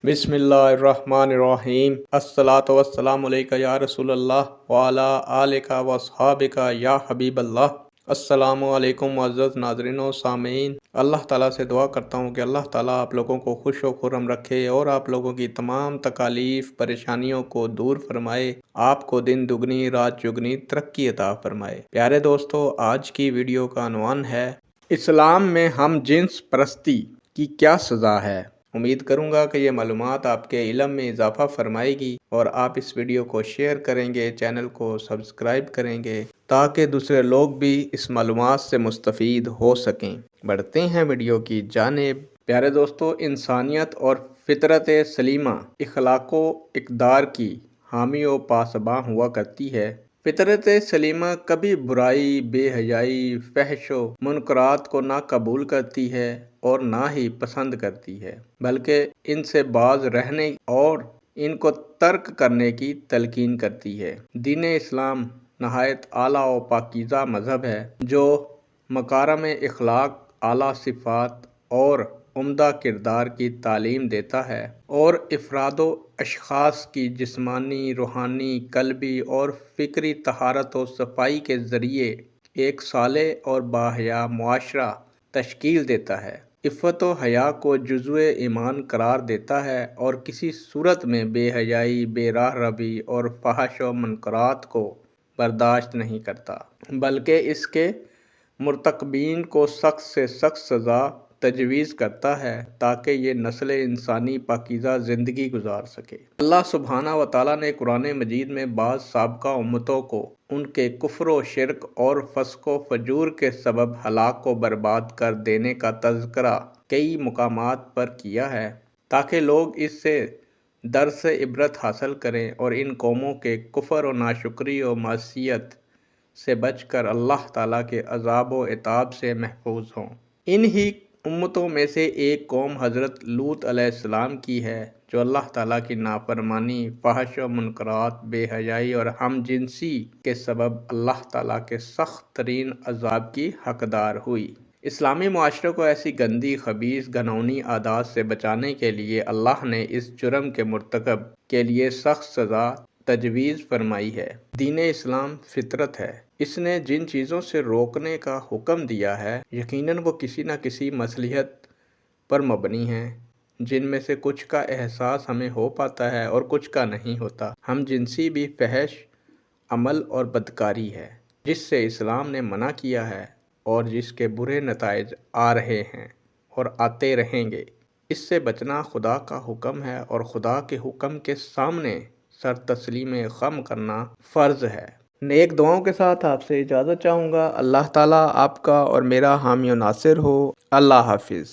बिस्मिल्लाहिर्रहमानिर्रहीम अस्सलातु वस्सलामु अलैका या रसूल अल्लाह व अला आलिका व अस्हाबिका या हबीब अल्लाह। अस्सलामु अलैकुम मुअज़्ज़ज़ नाज़रीन व सामीन। अल्लाह ताला से दुआ करता हूँ कि अल्लाह ताला आप लोगों को खुश व खुर्रम रखे और आप लोगों की तमाम तकालीफ परेशानियों को दूर फरमाए, आपको दिन दुगनी रात चुगनी तरक्की अता फरमाए। प्यारे दोस्तों, आज की वीडियो का अनवान है इस्लाम में हम जिन्स परस्ती की क्या सज़ा है। उम्मीद करूंगा कि ये मालूमात आपके इल्म में इजाफा फरमाएगी और आप इस वीडियो को शेयर करेंगे, चैनल को सब्सक्राइब करेंगे ताकि दूसरे लोग भी इस मालूमात से मुस्तफ़ीद हो सकें। बढ़ते हैं वीडियो की जानिब। प्यारे दोस्तों, इंसानियत और फितरत सलीमा इखलाको इक़दार की हामी व पासबां हुआ करती है। फितरत सलीमा कभी बुराई, बेहयाई, फहश व मुनकरात को ना कबूल करती है और ना ही पसंद करती है, बल्कि इनसे बाज रहने और इनको तर्क करने की तलकीन करती है। दीन इस्लाम नहायत आला व पाकीज़ा मज़हब है जो मकारम इखलाक, आला सिफ़ात और उम्दा किरदार की तालीम देता है और अफरादो अशख़ास की जिस्मानी, रूहानी, कल्बी और फ़िक्री तहारत व सफ़ाई के ज़रिए एक सालेह और बाहया मुआशरा तश्कील देता है। इफ़्फ़त व हया को जुज़्वे ईमान करार देता है और किसी सूरत में बेहयाई, बेराहरबी और फ़हश व मुनकरात को बर्दाश्त नहीं करता, बल्कि इसके मुर्तकबीन को सख्त से सख्त सज़ा तजवीज़ करता है ताकि ये नस्ल इंसानी पाकीज़ा ज़िंदगी गुजार सके। अल्लाह सुब्हाना व तआला ने कुरान मजीद में बाज़ साबका उम्मतों को उनके कुफ्र व शिरक और फ़स्क़ व फ़जूर के सबब हलाक व बर्बाद कर देने का तज़किरा कई मुकामात पर किया है ताकि लोग इससे दर्स इबरत हासिल करें और इन कौमों के कुफ्र व नाशुक्री व मासियत से बचकर अल्लाह ताला के अज़ाब व इताब से महफूज हों। इन ही उम्मतों में से एक कौम हज़रत लूत अलैहिस्सलाम की है जो अल्लाह ताला की नाफरमानी, फ़हश व मुनकरात, बेहयाई और हम जिनसी के सबब अल्लाह ताला के सख्त तरीन अज़ाब की हकदार हुई। इस्लामी मुआशरे को ऐसी गंदी, खबीस, घिनौनी आदात से बचाने के लिए अल्लाह ने इस जुर्म के मुर्तकब के लिए सख्त सज़ा तजवीज़ फरमाई है। दीन इस्लाम फितरत है। इसने जिन चीज़ों से रोकने का हुक्म दिया है यकीनन वो किसी न किसी मसलहत पर मबनी हैं, जिनमें से कुछ का एहसास हमें हो पाता है और कुछ का नहीं होता। हम जिनसी भी फहश अमल और बदकारी है जिससे इस्लाम ने मना किया है और जिसके बुरे नताइज आ रहे हैं और आते रहेंगे। इससे बचना खुदा का हुक्म है और खुदा के हुक्म के सामने सर तस्लीम खम करना फ़र्ज़ है। नेक दुआओं के साथ आपसे इजाज़त चाहूँगा। अल्लाह ताला आपका और मेरा हामी और नासिर हो। अल्लाह हाफिज़।